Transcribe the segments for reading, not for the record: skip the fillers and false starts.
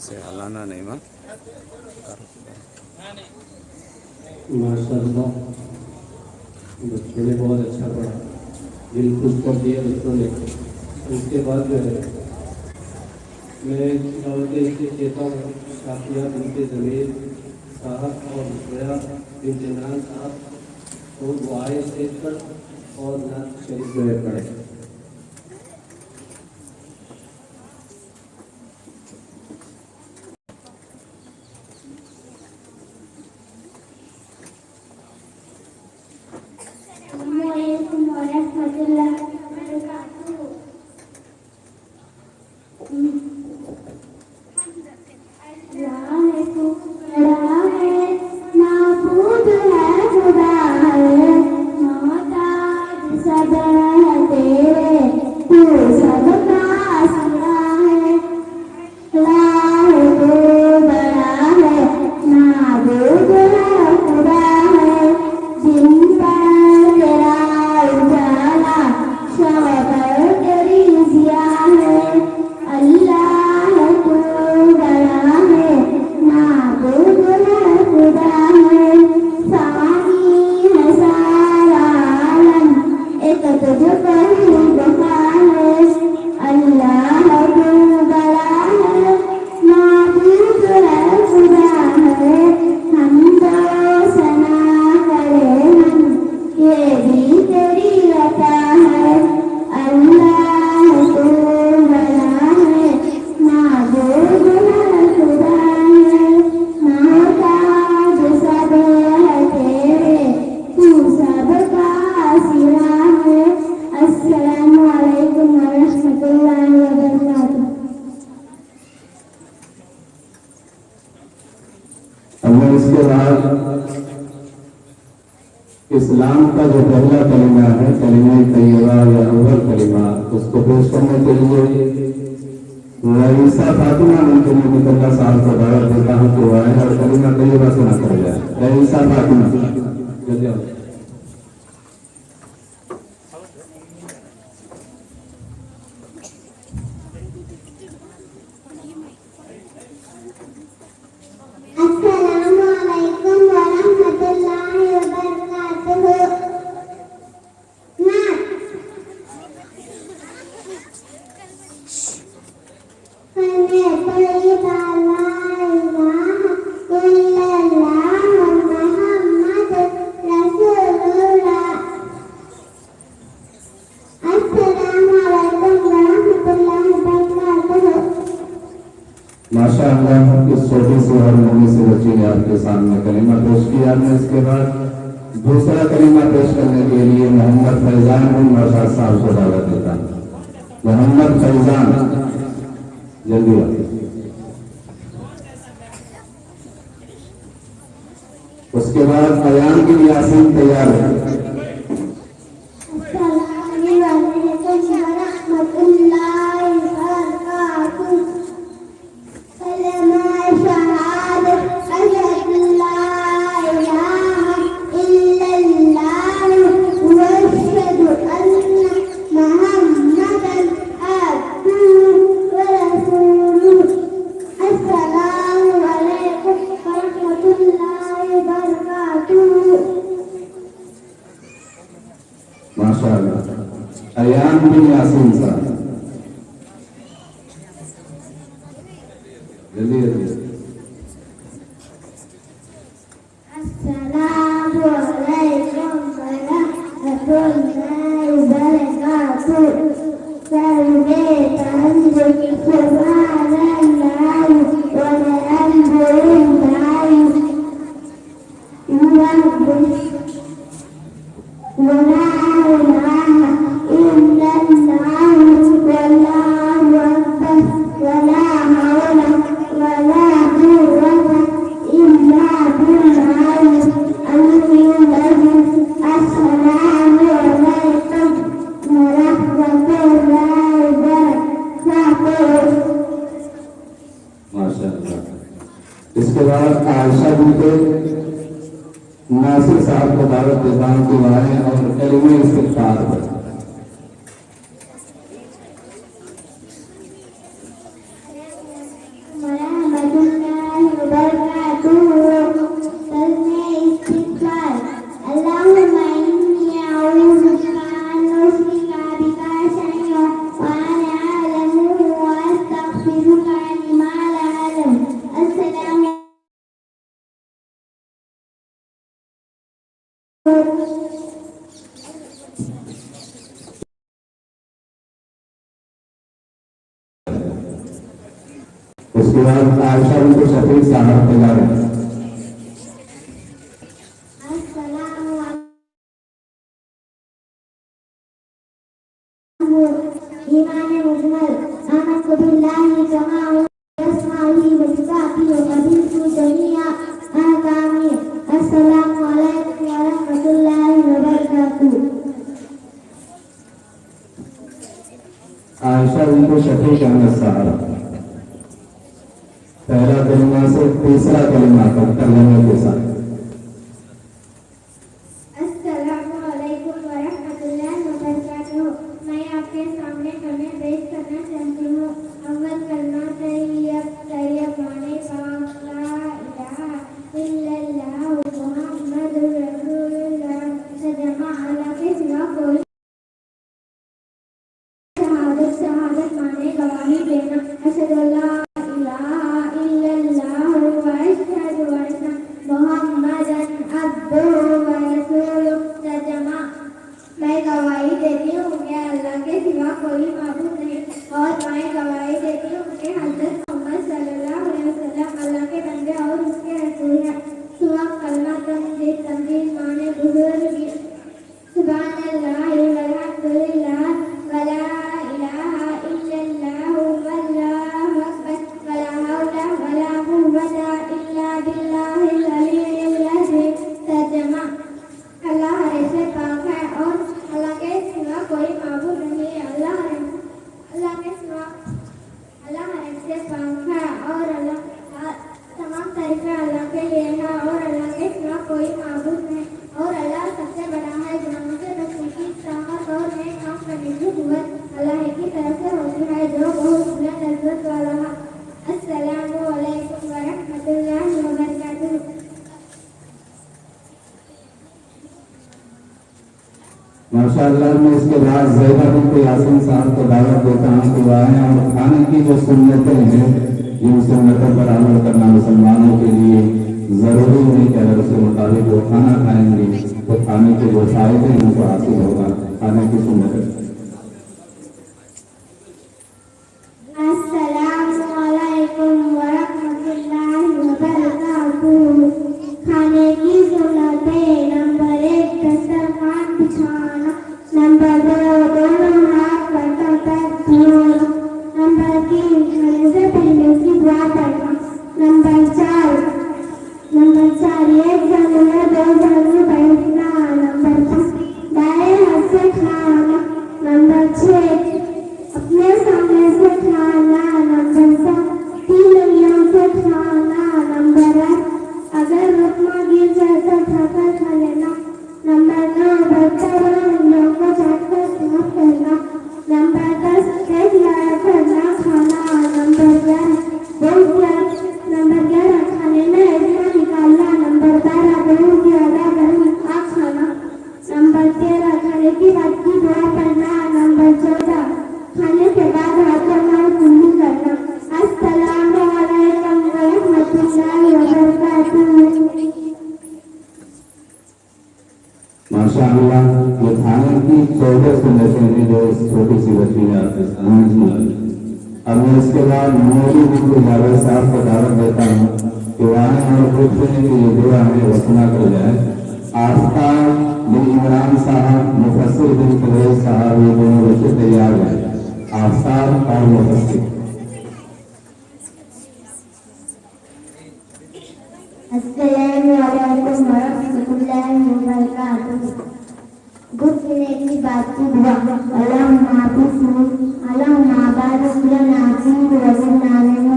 से हलाना नहीं माँ। माशाअल्लाह, बच्चों ने बहुत अच्छा पढ़ा, दिल खुश कर दिया बच्चों ने। उसके बाद जो है मैं दावत से कहता हूँ शाफिया बिनते जमीर साहब और रुकया बिनते नान साहब को दुआएं स्टेज पर और नात शरीफ में पढ़े। इसके बाद इस्लाम का जो पहला कलिमा है, कलिमा तैयबा या अव्वल कलिमा, उसको पेश करने के लिए रईसा फातिमा बिनते मुतल्ला साहब को दावत देता हूँ कि आए और कलिमा तैयबा सुना कर जाए। रईसा फातिमा जल्दी आओ। माशाअल्लाह, इस छोटी सी और नन्ही सी बच्ची ने आपके सामने कलीमा पेश किया। मैं इसके बाद दूसरा कलीमा पेश करने के लिए मोहम्मद फैजान बिन मरशाद साहब को दावत देता हूँ। मोहम्मद फैजान जल्दी आओ। उसके बाद अयान बिन यासीन तैयार है। माशाअल्लाह, अयान बिन यासीन साहब जल्दी जल्दी। अस्सलामु अलैकुम वरहमतुल्लाहि वबरकातुहू। सर्वे तंदुरुस्त सुभानल्लाहि वल्हम्दुलिल्लाहि इसके बाद आयशा बिनते नासिर साहब को दावत देता हूं कि आए और कलिमा इस्तिग़फ़ार पर। Assalamu उसके बाद आयशा बिन शफीक साहब तैयार है। ईमान मुजमल आमन्तु बिल्लाहि कमा अस्माही व सिफाती व कबीरतु जमीआ अहकामी। अस्सलामु अलैकुम व रहमतुल्लाहि व बरकातुहू। आयशा बिन शफीक अहमद साहब पहला कलिमा से तीसरा कलिमा तक तर्जुमे के साथ। अस्सलामु अलैकुम व रहमतुल्लाहि व बरकातुहू। मैं आपके सामने कलमे पेश करना चाहती हूँ। अव्वल कलमा तैयब माने पाक ला इलाहा इल्लल्लाह मुहम्मदुर रसूलुल्लाह। तर्जुमा अल्लाह के सिवा कोई शहादत माने गवाही देना। अशहदु अल्ला इलाहा इल्लल्लाह व अशहदु अन्ना मुहम्मदन अब्दुहु व रसूलुहु। तर्जुमा मैं गवाही देती हूँ कि अल्लाह के सिवा कोई माबूद नहीं और मैं गवाही देती हूँ कि हज़रत मोहम्मद सल्लल्लाहु अलैहि वसल्लम अल्लाह के बंदे और उसके रसूल हैं। सुबह कलमा तंजील माने बुजुर्गी। सुभानअल्लाह वल्हम्दुलिल्लाह वला इलाहा इल्लल्लाह वल्लाहु अकबर वला हौला वला कुव्वता इल्ला बिल्लाहिल अलिय्यिल अज़ीम। तर्जुमा अल्लाह हर से पाक है और अल्लाह के सिवा कोई माबूद नहीं है। अल्लाह हर से पाक है और अल्लाह तमाम तारीफें अल्लाह के लिए है और अल्लाह के सिवा कोई माबूद नहीं और अल्लाह सबसे बड़ा है। गुनाहों से बचने की ताकत और नेक काम करने की कुव्वत अल्लाह की तरफ से होती है जो बहुत बुलंद इज्जत वाला है। अस्सलामु अलैकुम व रहमतुल्लाहि व बरकातुहू। माशाअल्लाह। मैं इसके बाद ज़ैदा बिन यासीन साहब को दावत देता हूँ कि आए और खाने की जो सुन्नतें हैं जिन सुन्नतों पर अमल करना मुसलमानों के लिए जरूरी नहीं कि अगर उसके मुताबिक वो खाना खाएंगे तो खाने के जो फायदे हैं उनको हासिल होगा। खाने की सुन्नतें अस्सलामु अलैकुम व रहमतुल्लाहि व बरकातुहू। खाने की सुन्नतें। नंबर 1 दस्तरखान बिछाना। नंबर 2 दोनों हाथ बर्तन पर धोना। नंबर 3 खाने से पहले की दुआ पढ़ना। नंबर 4 एक जन में 2 जन बैठना। नंबर 5 दाएं हाथ से खाना। नंबर 6 अपने सामने से खाना। नंबर 7 3 उंगलियों से खाना। नंबर 8 अगर रुकना गिर जाए तो उठाकर खा लेना। नंबर 9 बर्तन और उंगलियों को चाटकर साफ करना। नंबर 10 तेज लगाकर ना खाना। नंबर 11 खाने में ऐसा निकालना। नंबर 12 बहुत ज्यादा गर्म ना खाना। नंबर 13 खाने के बाद की दुआ पढ़ना। नंबर 14 खाने के बाद हाथों में कुल्ली करना। अस्सलामु अलैकुम व रहमतुल्लाहि व बरकातुहू। माशाअल्लाह। ये खाने की 14 सुन्नतें हैं जो इस छोटी सी बच्ची ने आपके सामने सुनाई। अब मैं इसके बाद मौलवी बिन जावेद साहब को दावत देता हूँ कि वहाँ और पूछने की ये दुआ हमें वसना कर जाए। आफ्ताब बिन इमरान साहब, मुफस्सिर बिन कुरैश साहब, ये दोनों बच्चे तैयार हैं। आफ्ताब और मुफस्सिर। अस्सलामु अलैकुम व रहमतुल्लाहि व बरकातुहू। गुस्से की बात की दुआ। अल्लाहुम्मा बिस्मिक अल्लाहुम्मा बारिक लना फीही व ज़िदना मिन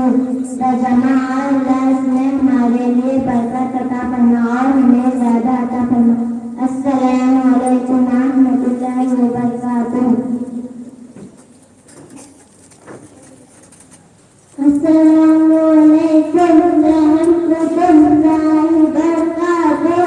तर्जुमा अल्लाह इसमें हमारे लिए बरकत अता फरमा और हमें ज़्यादा अता फरमा। अस्सलामु अलैकुम व रहमतुल्लाहि व बरकातुहू। अस्सलामु अलैकुम व रहमतुल्लाहि व बरकातुहू।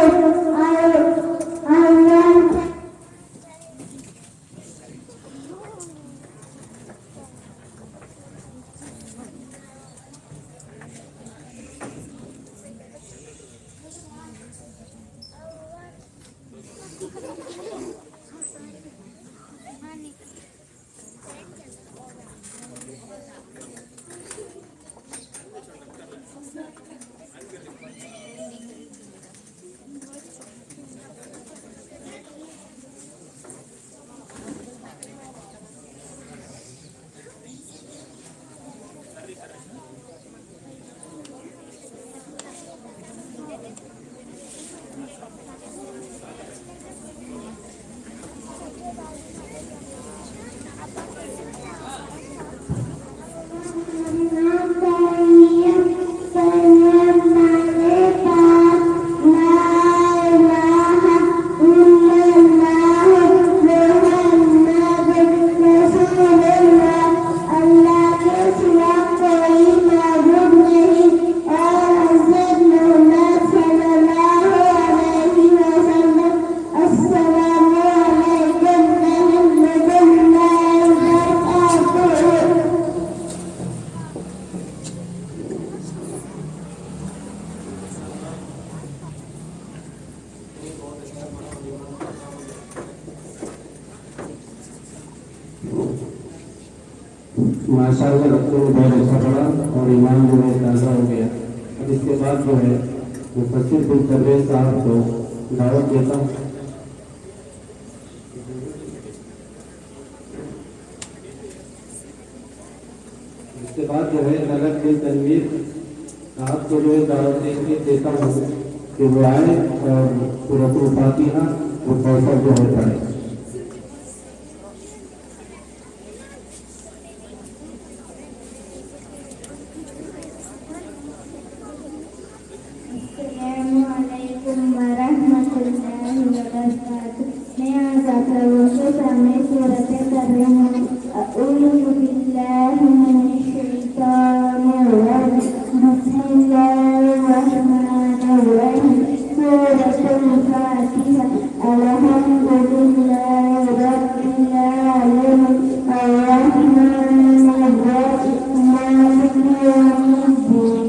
माशाअल्लाह रखते हुए बहुत अच्छा पड़ा और ईमान जो है ताज़ा हो गया। अब इसके बाद जो है मुफस्सिर बिन तबरेज़ साहब को दावत देता हूँ। इसके बाद जो है तलत बिन तनवीर साहब को जो है दावत देता हूँ कि वो आए और सूरतुल फातिहा और कौसर जो है पढ़े। अस्सलामुअलैकुम वरहमतुल्लाहि वबरकातुह। मैं आज आप लोगों के सामने सूरतें कर रही हूँ। अऊज़ु बिल्लाहि मिनश शैतानिर रजीम। बिस्मिल्लाहिर रहमानिर रहीम। सूरतुल फातिहा। अल्हम्दुलिल्लाहि रब्बिल आलमीन। अर्रहमानिर रहीम। मालिकि यौमिद्दीन।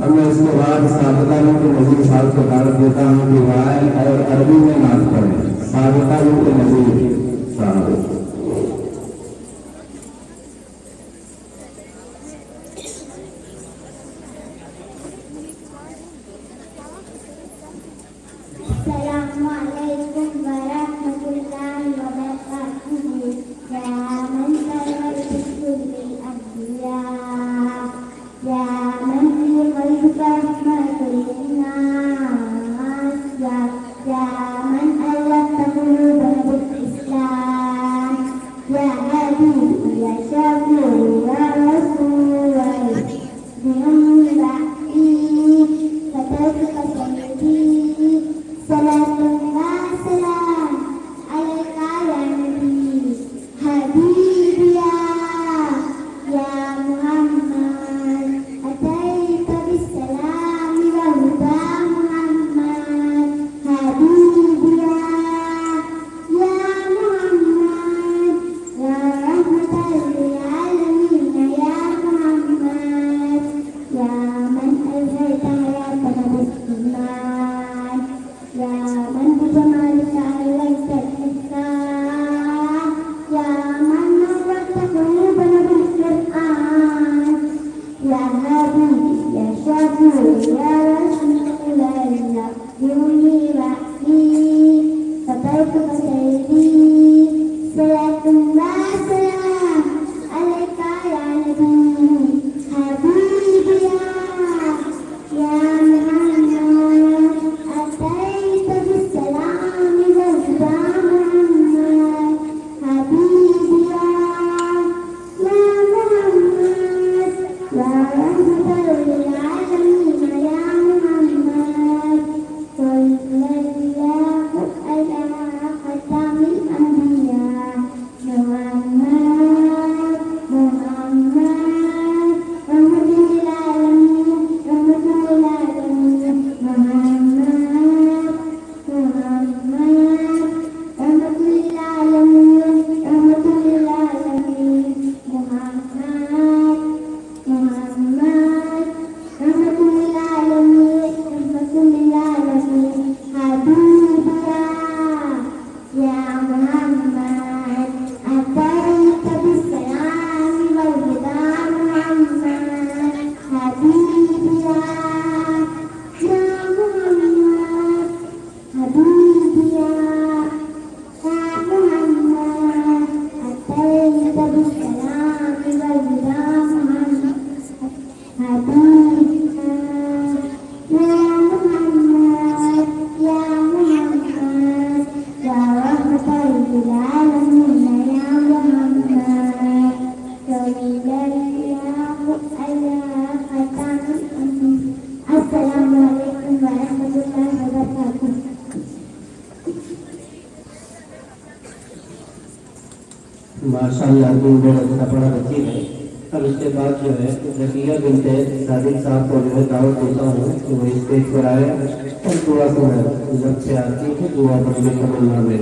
अब मैं इसके बाद साबितालों के नजीर साहब को दावत देता हूँ कि वह आए और अरबी में नाच पढ़े। साबितालों के नजीर साहब। Assalamualaikum warahmatullahi wabarakatuh. Ya man kulli anbiya, ya man fi qalbika rahmatul linnas, ya man allafta qulubana bil माशाल्लाह तुम बहुत अच्छा पढ़ा बच्ची है। अब इसके बाद जो है रकिया बिनते सादिक साहब को जो है दावत देता हूँ कि वो स्टेज पर आए और दुआ सुनाए। जब से आती है दुआ बदले कबूल ना ले।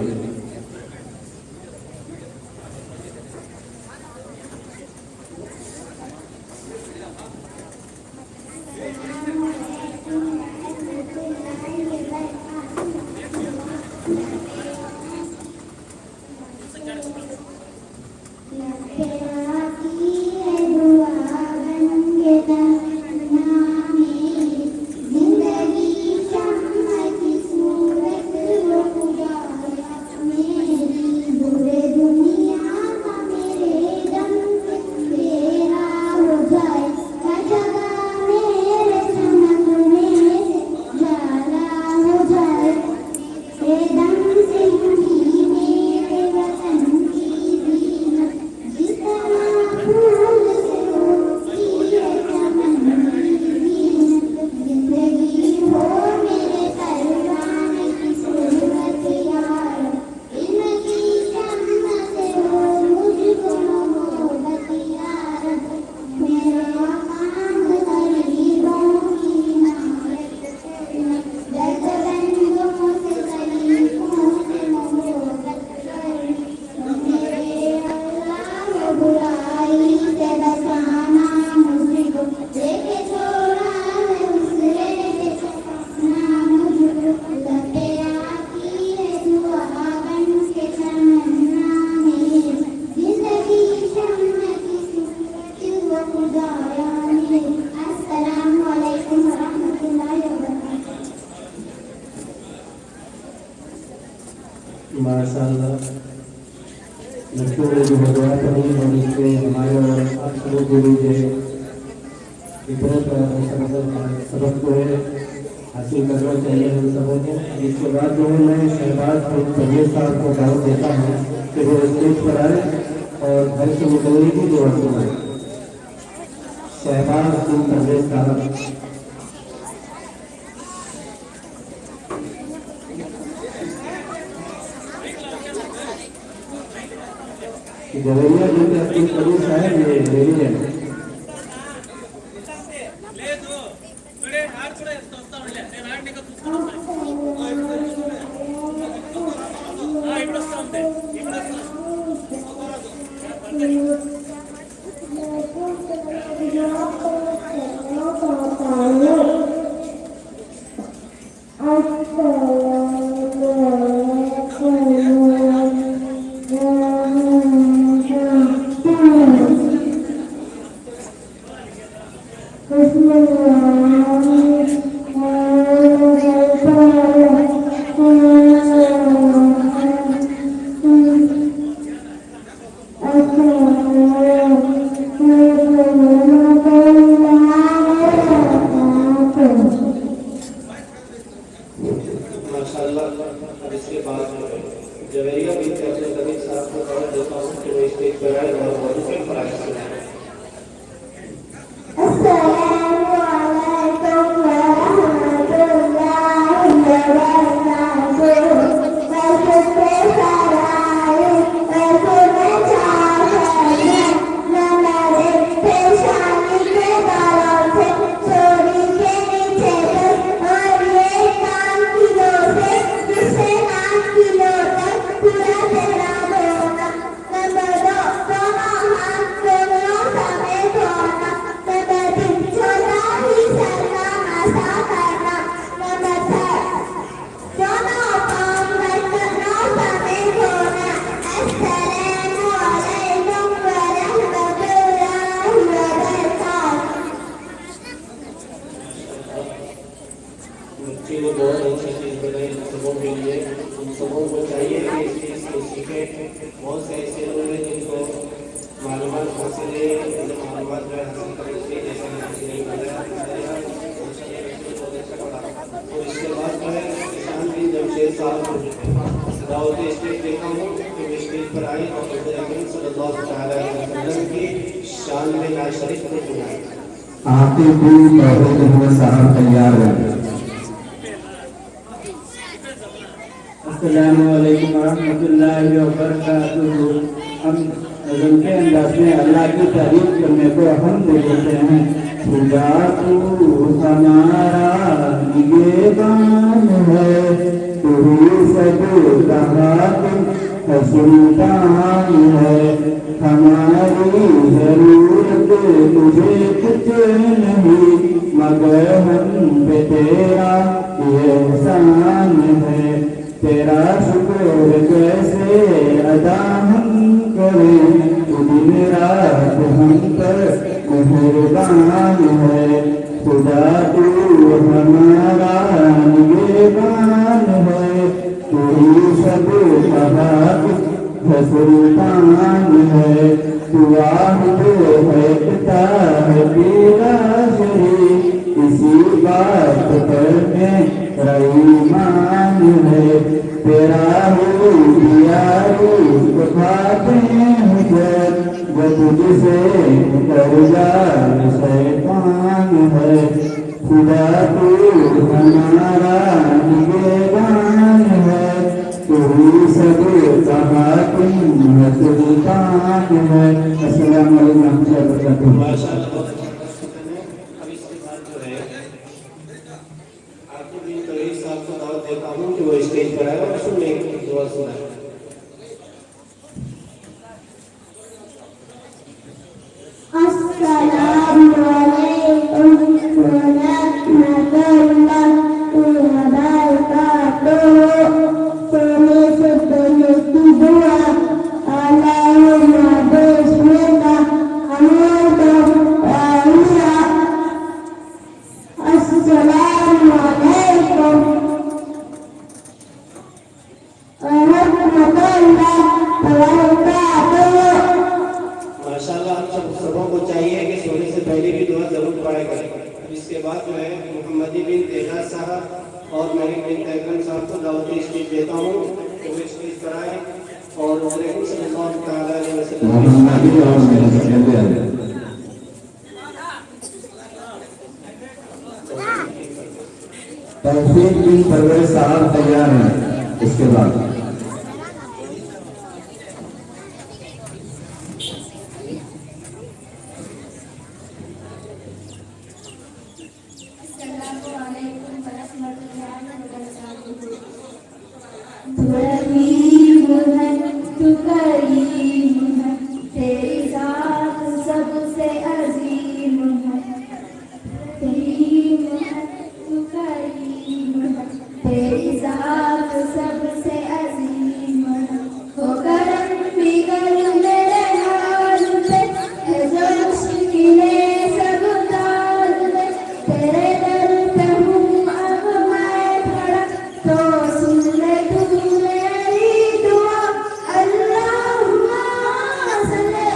माशाल्लाह लड़कियों ने जो दुआ करी और इससे हमारे और आप सबों के लिए इतना सबक जो है हासिल करना चाहिए हम सबों को। इसके बाद जो है मैं शहबाज परवेज साहब को दावत देता हूँ कि वो स्टेज पर आए और घर से निकलने की दुआ सुनाए। शहबाज परवेज साहब जवैया जो कि अब्दुल करीम साहब ये लेडी है। इसके बाद जवेरिया भी अब्दुल करीम साहब को दावत देता हूँ कि वो स्टेज पर आए और वजीफे पढ़ाए। वो बहुत अच्छी चीज़ बताई हम सबों के लिए। हम सबों को चाहिए कि इस चीज़ को सीखें। बहुत से ऐसे लोग हैं जिनको मालूमात हासिल है, मालूमात जो हासिल करेंगे जैसे नहीं बताया। और इसके बाद जो है किसान भी जमशेद साहब दावत स्टेज देखा हूँ कि वे स्टेज पर आई और सल्लल्लाहु अलैहि वसल्लम की शान में नात शरीफ को सुनाई। आपके भी साहब तैयार है। अस्सलामु अलैकुम व रहमतुल्लाहि व बरकातुहू। हम नज़म के अंदाज में अल्लाह की तारीफ करने को हम देखते हैं। खुदा तू हमारा निगहबान है, तू ही सब का सुल्तान है। हमारी जरूरत तुझे कुछ नहीं, मगर हम पे तेरा एहसान है। तेरा शुक्र कैसे अदा हम करें, तू दिन रात हम पर मेहरबान है। खुदा तू हमारा निगहबान है, तू ही सब का सुल्तान है। तू वाहिद है, पिता है तेरा शरीक, इसी बात पर मेरा ईमान है। तेरा हो दिया रूप खाते हैं जब तुझसे कर जाए शैतान है। खुदा तू हमारा निगहबान है, तू ही सब का सुल्तान है। अस्सलाम वालेकुम वरहमतुल्लाहि माशाअल्लाह बहुत अच्छा प्रस्तुत है। अब इसके बाद जो है आपको भी करीब साहब को दावत देता हूँ कि वो स्टेज पर आए और सुनने की दुआ सुनाए। अस्सलामु अलैकुम व रहमतुल्लाहि व बरकातुहू। सोने से पहले की दुआ, अल्लाहुम्मा बिस्मिका अमूतु व अहया। अस्सलामु अलैकुम व रहमतुल्लाहि व बरकातुहू। माशाअल्लाह आप सबों को चाहिए कि सोने से पहले भी दुआ जरूर पढ़ा करें। इसके बाद जो है मोहम्मदी बिन तेजा साहब और मेरी बिन तैगन साहब को दावती स्टेज देता हूँ कि वो स्टेज पर आए और सल्लल्लाहु अलैहि वसल्लम मोहम्मदी और मेरे सल्लल्लाहु तौफीक बिन परवेज साहब तैयार हैं। इसके बाद तू करीम है, तेरी जात सबसे अजीम है। करीम है, तू करीम है, तेरी जात सबसे अजीम है। हो करम बिगड़ मेरे हाल पे, है जो मुश्किलें सब टाल दे। तेरे दर पे हूँ अब मैं खड़ा, तो सुन ले तू मेरी दुआ। अल्लाहुम्मा सल्ली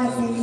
बात